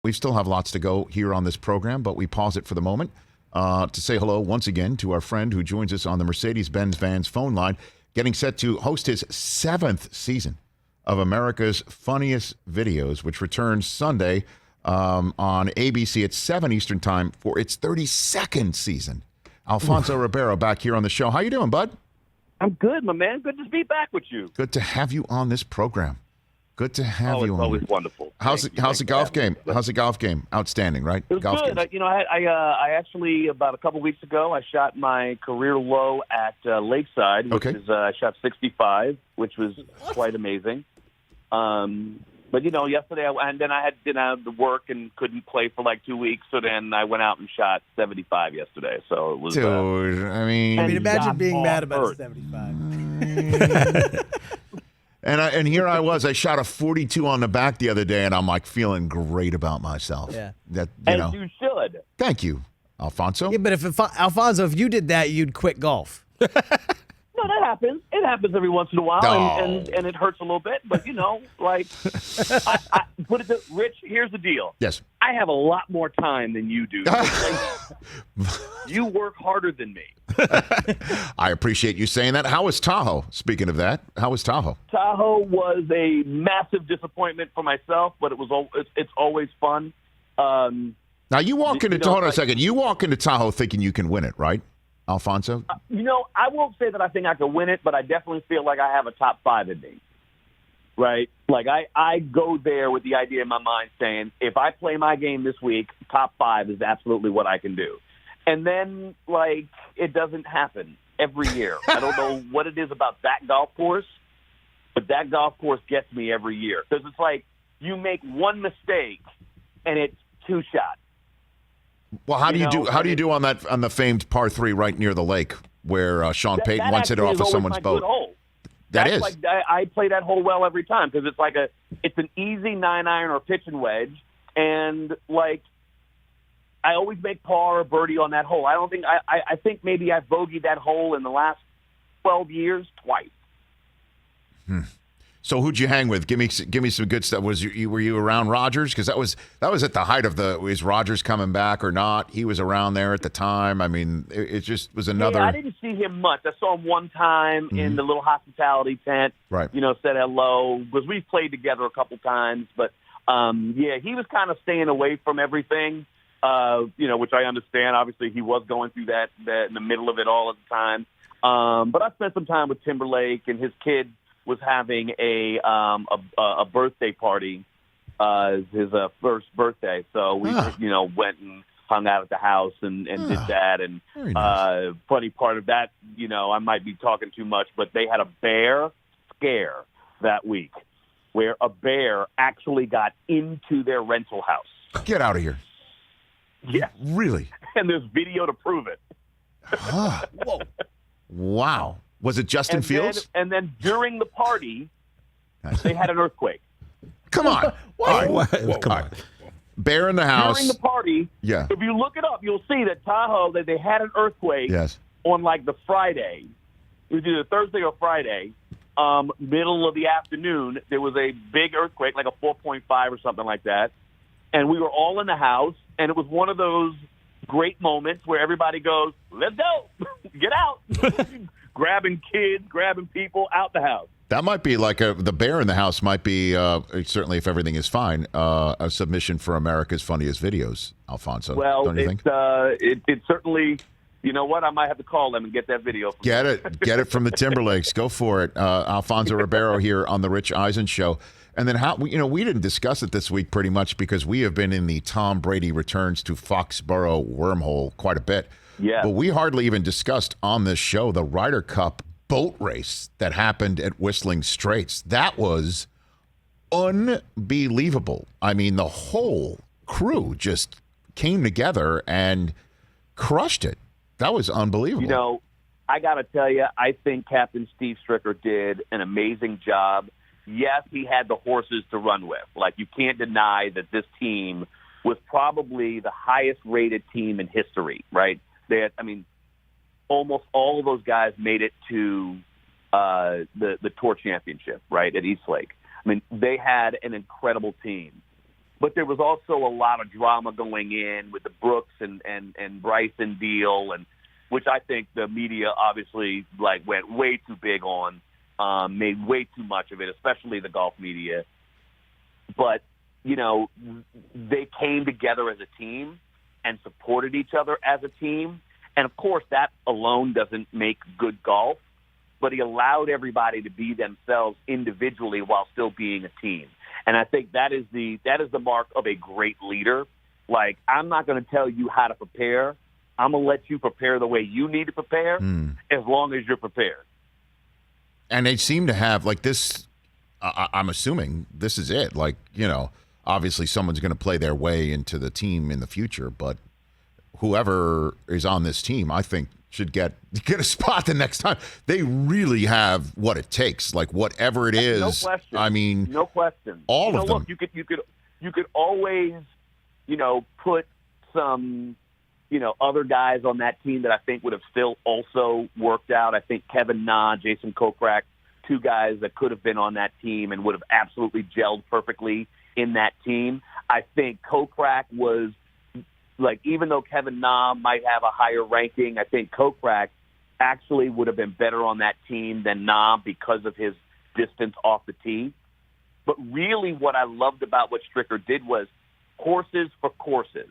We still have lots to go here on this program, but we pause it for the moment to say hello once again to our friend who joins us on the Mercedes-Benz Vans phone line, getting set to host his 7th season of America's Funniest Videos, which returns Sunday on ABC at 7 Eastern Time for its 32nd season. Alfonso Ribeiro back here on the show. How you doing, bud? I'm good, my man. Good to be back with you. Good to have you on this program. Good to have you on. It's always wonderful. How's the golf game? How's the golf game? Outstanding, right? It was golf good. I actually, about a couple weeks ago, I shot my career low at Lakeside, which is I shot 65, which was quite amazing. But, yesterday, I had to work and couldn't play for like 2 weeks, so then I went out and shot 75 yesterday. So it was... Dude, I mean, imagine being mad about 75. And here I was. I shot a 42 on the back the other day, and I'm like feeling great about myself. Yeah, you should. Thank you, Alfonso. Yeah, but Alfonso, if you did that, you'd quit golf. No, that happens. It happens every once in a while, and it hurts a little bit. But I put it to Rich. Here's the deal. Yes, I have a lot more time than you do. You work harder than me. I appreciate you saying that. How was Tahoe? Speaking of that, how was Tahoe? Tahoe was a massive disappointment for myself, but it's always fun. Now you walk into hold on a second. You walk into Tahoe thinking you can win it, right, Alfonso? I won't say that I think I could win it, but I definitely feel like I have a top 5 in me. Right? Like I go there with the idea in my mind saying, if I play my game this week, top 5 is absolutely what I can do. And then, it doesn't happen every year. I don't know what it is about that golf course, but that golf course gets me every year. Because it's like you make one mistake, and it's 2 shots. Well, how do you do on the famed par 3 right near the lake where Sean Payton once hit it off of someone's boat? That's like I play that hole well every time because it's an easy 9-iron or pitching wedge, and I always make par or birdie on that hole. I think maybe I've bogeyed that hole in the last 12 years twice. So who'd you hang with? Give me some good stuff. Were you around Rodgers? Because that was at the height of is Rodgers coming back or not? He was around there at the time. I mean, it just was another. Yeah, I didn't see him much. I saw him one time in the little hospitality tent. Right. Said hello because we've played together a couple times. But he was kind of staying away from everything. Which I understand. Obviously, he was going through that in the middle of it all at the time. But I spent some time with Timberlake, and his kid was having a birthday party, his first birthday. So we went and hung out at the house and did that. And nice. Funny part of that, I might be talking too much, but they had a bear scare that week where a bear actually got into their rental house. Get out of here. Yeah. Really? And there's video to prove it. Huh. Whoa. Wow. Was it Justin Fields? And then during the party, they had an earthquake. Come on. Whoa. Come on. Bear in the house. During the party, if you look it up, you'll see that Tahoe, that they had an earthquake on the Friday. It was either Thursday or Friday. Middle of the afternoon, there was a big earthquake, like a 4.5 or something like that. And we were all in the house, and it was one of those great moments where everybody goes, let's go, get out. Grabbing kids, grabbing people out the house. That might be the bear in the house might be, certainly if everything is fine, a submission for America's Funniest Videos, Alfonso. Well, don't you think? It certainly, you know what? I might have to call them and get that video. Get it from the Timberlakes. Go for it. Alfonso Ribeiro here on the Rich Eisen Show. And then we didn't discuss it this week pretty much because we have been in the Tom Brady returns to Foxborough wormhole quite a bit. Yeah. But we hardly even discussed on this show the Ryder Cup boat race that happened at Whistling Straits. That was unbelievable. I mean, the whole crew just came together and crushed it. That was unbelievable. I got to tell you, I think Captain Steve Stricker did an amazing job. Yes, he had the horses to run with. You can't deny that this team was probably the highest-rated team in history, right? They had, almost all of those guys made it to the Tour Championship, right, at East Lake. They had an incredible team. but there was also a lot of drama going in with the Brooks and Bryson deal, and which I think the media obviously went way too big on, made way too much of it, especially the golf media. But they came together as a team and supported each other as a team. And, of course, that alone doesn't make good golf, but he allowed everybody to be themselves individually while still being a team. And I think that is the mark of a great leader. Like, I'm not going to tell you how to prepare. I'm going to let you prepare the way you need to prepare as long as you're prepared. And they seem to have, this, I'm assuming this is it. Obviously someone's going to play their way into the team in the future, but whoever is on this team, I think, should get a spot the next time. They really have what it takes, whatever it is. No question. I mean, no question. All of them. Look, you could always, put some, other guys on that team that I think would have still also worked out. I think Kevin Na, Jason Kokrak, two guys that could have been on that team and would have absolutely gelled perfectly in that team. I think Kokrak was, even though Kevin Na might have a higher ranking, I think Kokrak actually would have been better on that team than Na because of his distance off the tee. But really what I loved about what Stricker did was horses for courses.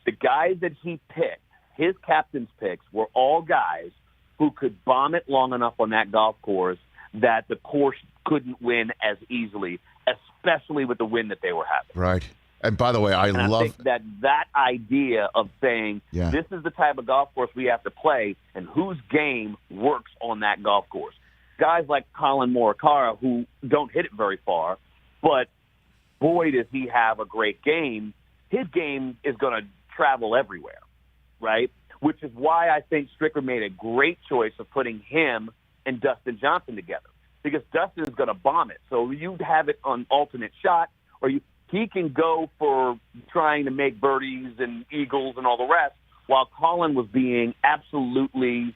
The guys that he picked, his captain's picks, were all guys who could bomb it long enough on that golf course that the course couldn't win as easily, especially with the wind that they were having. Right. And by the way, I love think that idea of saying this is the type of golf course we have to play and whose game works on that golf course. Guys like Colin Morikawa, who don't hit it very far, but boy, does he have a great game. His game is going to travel everywhere, right? Which is why I think Stricker made a great choice of putting him and Dustin Johnson together, because Dustin is going to bomb it. So you have it on alternate shot, or he can go for trying to make birdies and eagles and all the rest, while Colin was being absolutely,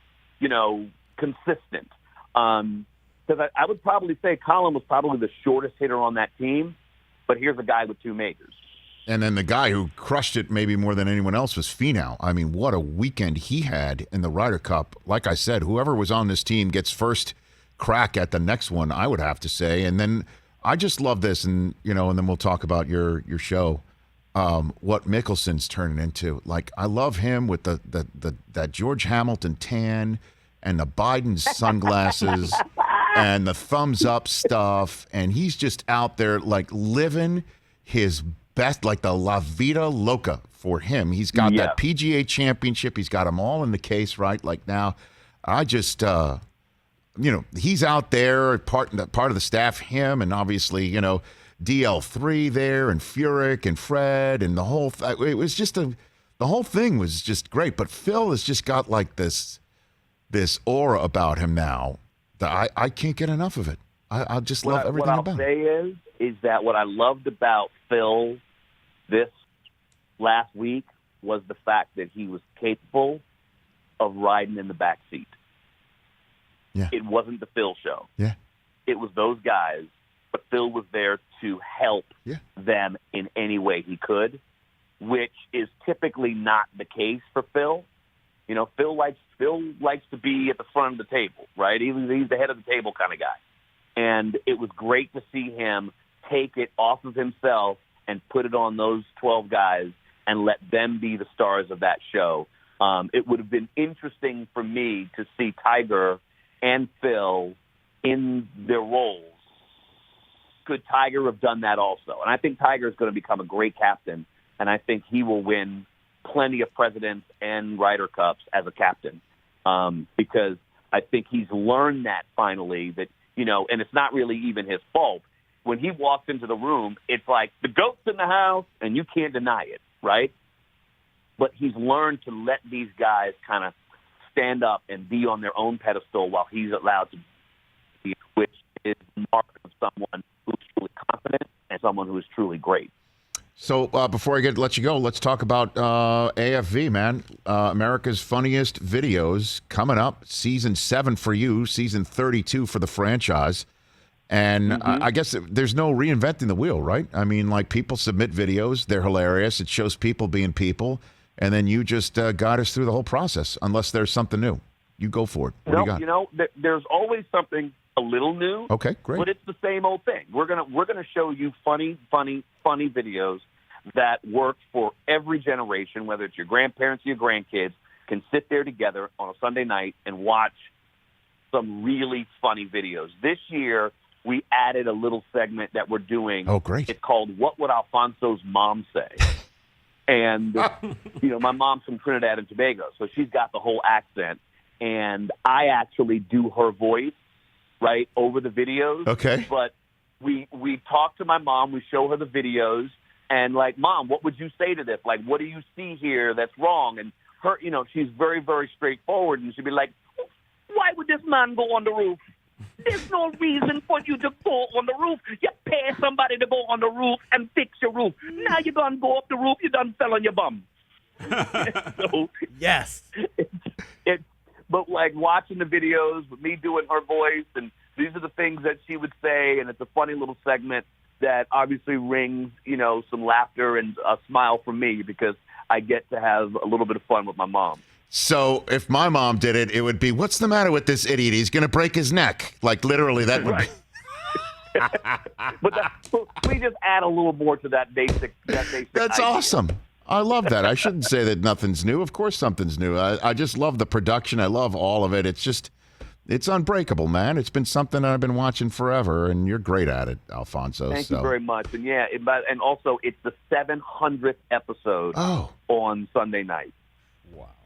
consistent. Because I would probably say Colin was probably the shortest hitter on that team, but here's a guy with two majors. And then the guy who crushed it maybe more than anyone else was Finau. I mean, what a weekend he had in the Ryder Cup. Like I said, whoever was on this team gets first crack at the next one, I would have to say. And then I just love this, and and then we'll talk about your show. What Mickelson's turning into. I love him with that George Hamilton tan and the Biden sunglasses and the thumbs up stuff, and he's just out there living his best, the La Vida Loca for him. He's got that PGA championship. He's got them all in the case, right? Now, I just he's out there, part of the staff, him, and obviously, DL3 there, and Furyk, and Fred, and the whole it was just the whole thing was just great. But Phil has just got this aura about him now that I can't get enough of it. I just love everything about him. What I'll say is that what I loved about Phil this last week was the fact that he was capable of riding in the back seat. Yeah. It wasn't the Phil show. Yeah. It was those guys, but Phil was there to help them in any way he could, which is typically not the case for Phil. Phil likes to be at the front of the table, right? He's the head of the table kind of guy. And it was great to see him take it off of himself and put it on those 12 guys and let them be the stars of that show. It would have been interesting for me to see Tiger and Phil in their roles. Could Tiger have done that also? And I think Tiger is going to become a great captain, and I think he will win plenty of Presidents and Ryder Cups as a captain, because I think he's learned that finally, that, and it's not really even his fault. When he walks into the room, it's like the GOAT's in the house, and you can't deny it, right? But he's learned to let these guys kind of stand up and be on their own pedestal while he's allowed to be, which is the mark of someone who's truly confident and someone who is truly great. So before I let you go, let's talk about AFV, man. America's Funniest Videos coming up. Season 7 for you, season 32 for the franchise. And I guess there's no reinventing the wheel, right? I mean, like, people submit videos. They're hilarious. It shows people being people. And then you just guide us through the whole process, unless there's something new. You go for it. What do you got? You know, there's always something a little new. Okay, great. But it's the same old thing. We're gonna show you funny videos that work for every generation, whether it's your grandparents or your grandkids, can sit there together on a Sunday night and watch some really funny videos. This year, we added a little segment that we're doing. Oh, great. It's called What Would Alfonso's Mom Say? And, you know, my mom's from Trinidad and Tobago, so she's got the whole accent. And I actually do her voice, right, over the videos. Okay. But we talk to my mom, we show her the videos, and, like, Mom, what would you say to this? Like, what do you see here that's wrong? And her, you know, she's very, very straightforward, and she'd be like, why would this man go on the roof? There's no reason for you to go on the roof. You pay somebody to go on the roof and fix your roof. Now you're going to go up the roof, you done fell on your bum. So, Yes. but, like, watching the videos with me doing her voice, and these are the things that she would say, and it's a funny little segment that obviously rings, you know, some laughter and a smile from me because I get to have a little bit of fun with my mom. So if my mom did it, it would be, what's the matter with this idiot? He's going to break his neck. Like, literally, that would Right. But we just add a little more to that basic That's idea. awesome. I love that. I shouldn't say that nothing's new. Of course something's new. I just love the production. I love all of it. It's just, it's unbreakable, man. It's been something I've been watching forever, and you're great at it, Alfonso. Thank you very much. And, yeah, and also it's the 700th episode on Sunday night.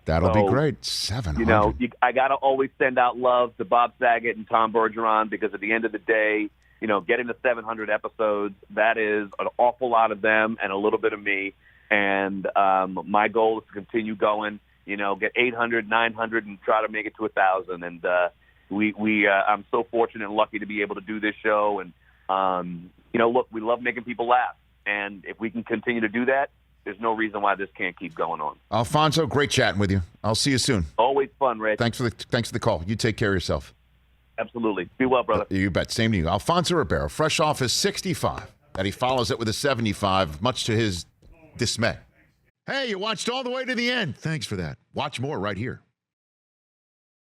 That'll be great. 700. You know, I got to always send out love to Bob Saget and Tom Bergeron because at the end of the day, you know, getting to 700 episodes, that is an awful lot of them and a little bit of me. And my goal is to continue going, you know, get 800, 900, and try to make it to 1,000. And I'm so fortunate and lucky to be able to do this show. And, you know, look, we love making people laugh. And if we can continue to do that, there's no reason why this can't keep going on. Alfonso, great chatting with you. I'll see you soon. Always fun, Rich. Thanks for the call. You take care of yourself. Absolutely. Be well, brother. You bet. Same to you. Alfonso Ribeiro, fresh off his 65, that he follows it with a 75, much to his dismay. Hey, you watched all the way to the end. Thanks for that. Watch more right here.